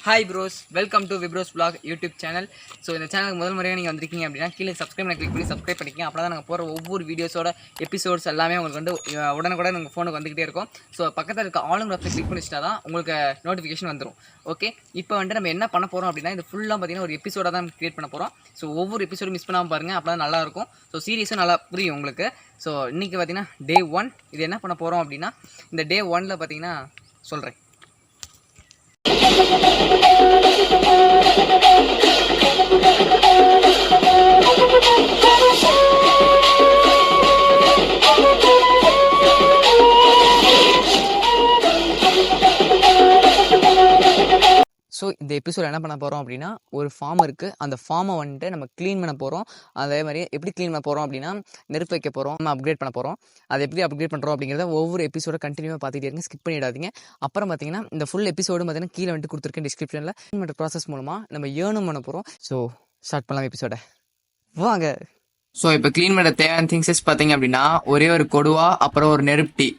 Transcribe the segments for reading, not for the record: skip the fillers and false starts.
Hi bros, welcome to விப்ரோஸ் vlog YouTube channel. So இந்த சேனலுக்கு முதல் முறையாக நீங்கள் வந்திருக்கீங்க அப்படின்னா கீழே சப்ஸ்கிரைப் கிளிக் பண்ணி சப்ஸ்கிரைப் பண்ணிக்கங்க. அப்போ தான் நாங்கள் போகிற ஒவ்வொரு வீடியோஸோட எபிசோட்ஸ் எல்லாமே உங்களுக்கு வந்து உடனுக்குடன் உங்கள் ஃபோனுக்கு வந்துக்கிட்டே இருக்கும். ஸோ பக்கத்தில் இருக்க ஆளுங்க கிளிக் பண்ணிச்சிட்டா தான் உங்களுக்கு நோட்டிஃபிகேஷன் வந்துடும். ஓகே, இப்போ வந்துட்டு நம்ம என்ன பண்ண போகிறோம் அப்படின்னா இது ஃபுல்லாக பார்த்தீங்கன்னா ஒரு எபிசோடாக தான் கிரியேட் பண்ண போகிறோம். ஸோ ஒவ்வொரு எபிசோடும் மிஸ் பண்ணாமல் பாருங்கள், அப்போ தான் நல்லாயிருக்கும். ஸோ சீரியஸும் நல்லா புரியும் உங்களுக்கு. ஸோ இன்றைக்கி பார்த்தீங்கன்னா டே 1 இது என்ன பண்ண போகிறோம் அப்படின்னா இந்த டே 1ல் பார்த்தீங்கன்னா சொல்கிறேன். ஸோ இந்த எபிசோட் என்ன பண்ண போகிறோம் அப்படின்னா ஒரு ஃபார்ம் இருக்குது, அந்த ஃபார்மை வந்துட்டு நம்ம க்ளீன் பண்ண போகிறோம். அதே மாதிரி எப்படி க்ளீன் பண்ண போகிறோம் அப்படின்னா நெருப்பு வைக்க போகிறோம், நம்ம அப்கிரேட் பண்ண போகிறோம். அது எப்படி அப்கிரேட் பண்ணுறோம் அப்படிங்கிறத ஒவ்வொரு எபிசோட கண்டினியூவாக பார்த்துட்டே இருங்க, ஸ்கிப் பண்ணிடாதீங்க. அப்புறம் பார்த்தீங்கன்னா இந்த ஃபுல் எபிசோடு பார்த்தீங்கன்னா கீழே வந்துட்டு கொடுத்துருக்கேன் டிஸ்கிரிப்ஷனில். க்ளீன் பண்ணுற ப்ராசஸ் மூலமாக நம்ம ஏர்னும் பண்ண போகிறோம். ஸோ ஸ்டார்ட் பண்ணலாம் எபிசோட, வாங்க. ஸோ இப்போ க்ளீன் பண்ணுற தேவையான திங்ஸஸ் பார்த்தீங்க அப்படின்னா ஒரே ஒரு கொடுவா, அப்புறம் ஒரு நெருப்டி.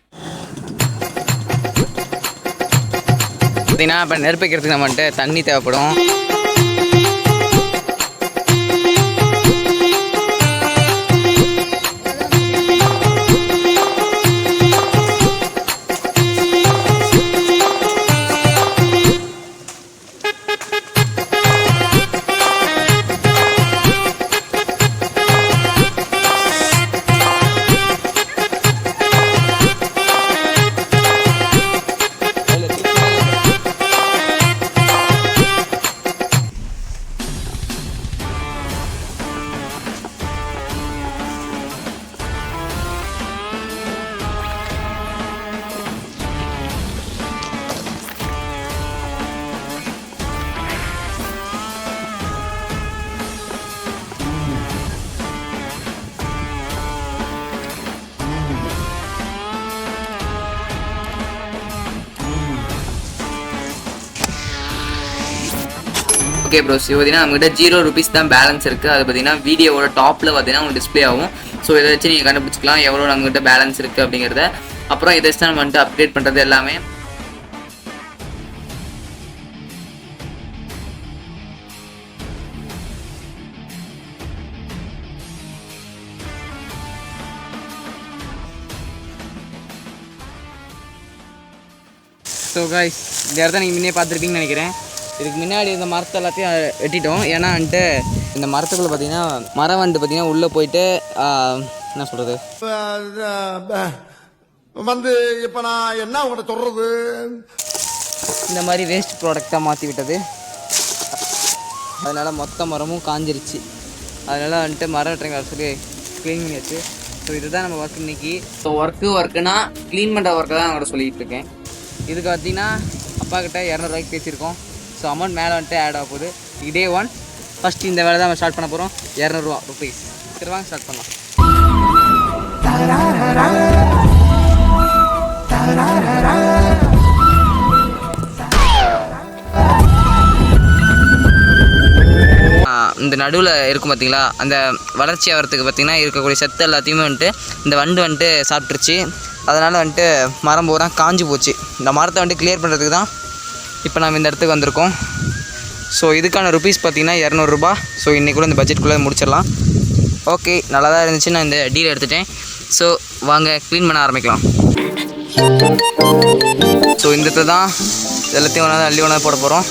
பார்த்தீங்கன்னா இப்போ நெருப்பு வைக்கிறதுக்கு நம்ம வந்துட்டு தண்ணி தேவைப்படும். ஓகே ப்ரோஸ், இது பார்த்தீங்கன்னா நம்மகிட்ட 0 rupees தான் பேலன்ஸ் இருக்குது. அது பார்த்தீங்கன்னா வீடியோவோட டாப்பில் பார்த்தீங்கன்னா உங்களுக்கு டிஸ்பிளே ஆகும். ஸோ இதை வச்சு நீங்கள் கண்டுபிடிச்சிக்கலாம் எவ்வளோ நம்மகிட்ட பேலன்ஸ் இருக்குது அப்படிங்கிறத. அப்புறம் இதை வச்சு தான் நம்ம வந்துட்டு அப்டேட் பண்ணுறது எல்லாமே. ஸோ காய்ஸ், இந்த இடத்த நீங்கள் முன்னே பார்த்துருப்பீங்கன்னு நினைக்கிறேன். இதுக்கு முன்னாடி இந்த மரத்தை எல்லாத்தையும் வெட்டிட்டோம். ஏன்னா வந்துட்டு இந்த மரத்துக்குள்ளே பார்த்தீங்கன்னா மரம் வந்துட்டு பார்த்தீங்கன்னா உள்ளே போயிட்டு என்ன சொல்கிறது வந்து இப்போ நான் என்ன உங்கள்கிட்ட சொல்கிறது, இந்த மாதிரி வேஸ்ட் ப்ராடக்டாக மாற்றி விட்டது. அதனால் மொத்த மரமும் காஞ்சிருச்சு. அதனால் வந்துட்டு மரம் வெட்டுறங்க சொல்லி க்ளீன் பண்ணியாச்சு. ஸோ இதுதான் நம்ம ஒர்க் இன்னைக்கு. ஸோ ஒர்க்குனா க்ளீன் பண்ணுற ஒர்க்கை தான் அவங்கள்ட்ட சொல்லிகிட்டு இருக்கேன். இதுக்கு பார்த்தீங்கன்னா அப்பா கிட்ட 200 ரூபாய்க்கு பேசியிருக்கோம். ஸோ அமௌண்ட் மேலே வந்துட்டு ஆட் ஆக போகுது. இதே 1 ஃபஸ்ட்டு இந்த வேலை தான் நம்ம ஸ்டார்ட் பண்ண போகிறோம். 200 rupees திருவாங்க ஸ்டார்ட் பண்ணலாம். இந்த நடுவில் இருக்கும் பார்த்தீங்களா, அந்த வளர்ச்சி ஆகிறதுக்கு பார்த்தீங்கன்னா இருக்கக்கூடிய சத்து எல்லாத்தையுமே வந்துட்டு இந்த வண்டு வந்துட்டு சாப்பிட்ருச்சு. அதனால் வந்துட்டு மரம் பூரா காஞ்சி போச்சு. இந்த மரத்தை வந்துட்டு கிளியர் பண்ணுறதுக்கு தான் இப்போ நம்ம இந்த இடத்துக்கு வந்திருக்கோம். ஸோ இதுக்கான ருபீஸ் பார்த்திங்கன்னா 200 ரூபா. ஸோ இன்றைக்குள்ளே இந்த பட்ஜெட்டுக்குள்ளே முடிச்சிடலாம். ஓகே, நல்லா தான் இருந்துச்சு. நான் இந்த டீல் எடுத்துட்டேன். ஸோ வாங்க க்ளீன் பண்ண ஆரம்பிக்கலாம். ஸோ இந்த இடத்துல தான் எல்லாத்தையும் ஒன்றா அள்ளி ஒன்றா போட போகிறோம்.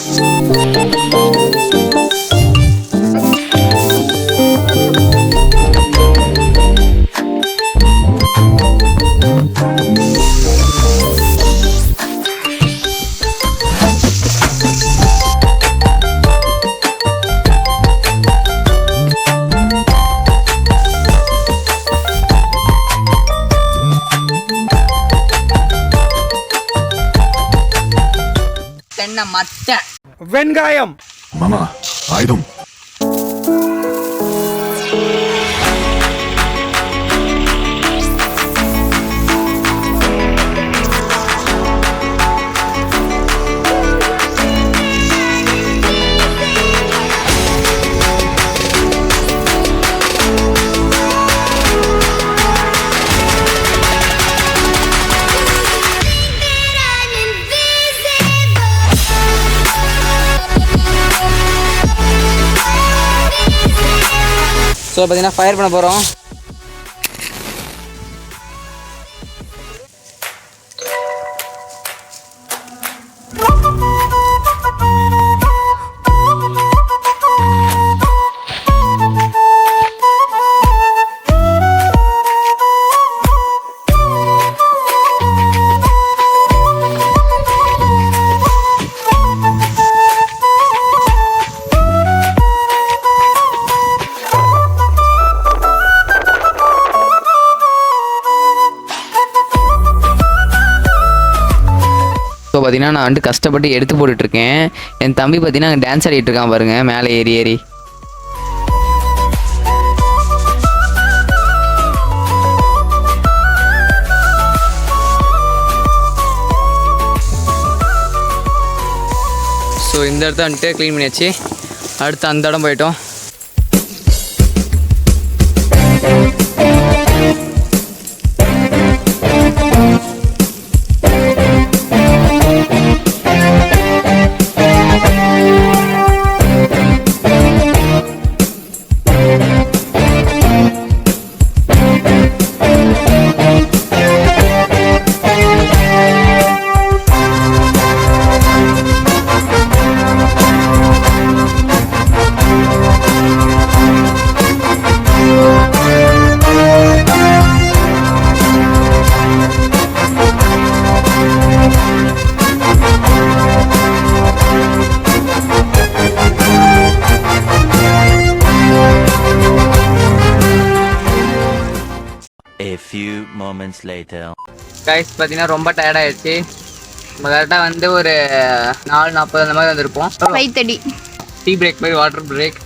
மத்த வெங்காயம் மாமா ஆயுதம். ஸோ பார்த்தீங்கன்னா ஃபயர் பண்ண போகிறோம். ஸோ பார்த்தீங்கன்னா நான் வந்துட்டு கஷ்டப்பட்டு எடுத்து போட்டுட்ருக்கேன். என் தம்பி பார்த்தீங்கன்னா அங்கே டான்ஸ் ஆடிட்டு இருக்கான் பாருங்கள், மேலே ஏறி ஏறி. ஸோ இந்த இடத்த வந்துட்டு க்ளீன் பண்ணியாச்சு. அடுத்து அந்த இடம் போயிட்டோம். A few moments later. Guys பார்த்தீங்கன்னா ரொம்ப டயர்டாகிடுச்சு. நம்ம கரெக்டாக வந்து ஒரு 4:40 அந்த மாதிரி வந்திருப்போம். 5:30 டீ பிரேக் போய் வாட்டர் பிரேக்.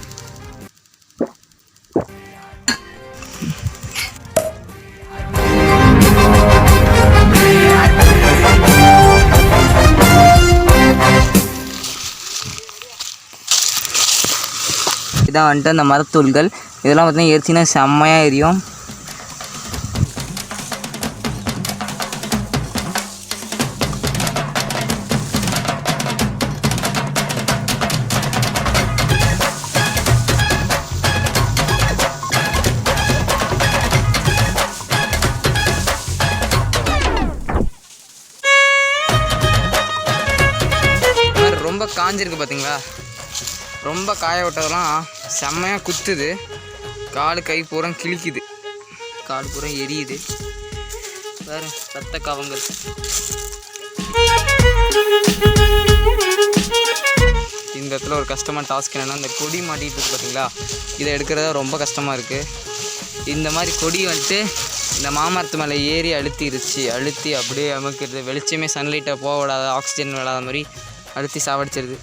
இதான் வந்துட்டு அந்த மரத்தூள்கள். இதெல்லாம் பார்த்தீங்கன்னா எரிச்சின்னா செம்மையாக எரியும். ரொம்ப காஞ்சிருக்கு பார்த்தீங்களா, ரொம்ப காய விட்டதெல்லாம் செம்மையாக குத்துது. கால் கை பூரா கிழிக்குது, கால் பூரா எரியுது. வேறு ரத்த காவங்கள். இந்த இடத்துல ஒரு கஷ்டமான டாஸ்க் என்னென்னா, இந்த கொடி மாட்டிகிட்டு இருக்குது பார்த்தீங்களா, இதை எடுக்கிறதா ரொம்ப கஷ்டமாக இருக்குது. இந்த மாதிரி கொடி வந்துட்டு இந்த மாமரத்து மேலே ஏறி அழுத்தி அப்படியே அமுக்கிறது. வெளிச்சமே சன்லைட்டை போக விடாத, ஆக்சிஜன் விடாத மாதிரி அழுத்தி சாவடிச்சிருது.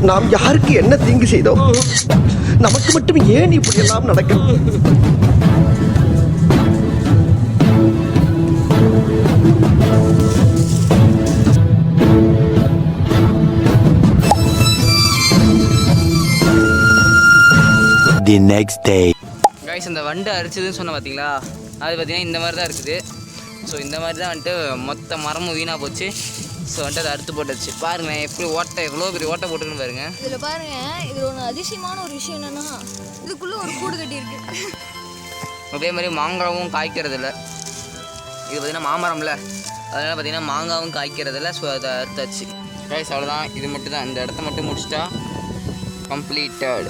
நாம் யாருக்கு என்ன தீங்கு செய்தோம்? நமக்கு மட்டும் ஏன் இப்படி எல்லாம் நடக்கும்? The next day. கைஸ், அந்த வண்டு அரிச்சதுன்னு சொன்ன பார்த்தீங்களா, அது பார்த்தீங்கன்னா இந்த மாதிரி தான் இருக்குது. ஸோ இந்த மாதிரி தான் வந்துட்டு மொத்த மரமும் வீணாக போச்சு. ஸோ வந்துட்டு அதை அறுத்து போட்டுச்சு. பாருங்களேன் எப்படி ஓட்டை, எவ்வளோ பெரிய ஓட்டை போட்டுருன்னு பாருங்க. இதில் பாருங்க, இதில் ஒன்று அதிசயமான ஒரு விஷயம் என்னன்னா, இதுக்குள்ளே ஒரு கூடு கட்டி இருக்கு. அதே மாதிரி மாங்காவும் காய்க்கிறதில்ல. இது பார்த்தீங்கன்னா மாமரம்ல, அதனால் பார்த்தீங்கன்னா மாங்காவும் காய்க்கிறதில்ல. ஸோ அதை அறுத்தாச்சு. கைஸ் அவ்வளோதான், இது மட்டும் தான். இந்த இடத்த மட்டும் முடிச்சிட்டா கம்ப்ளீட்டட்.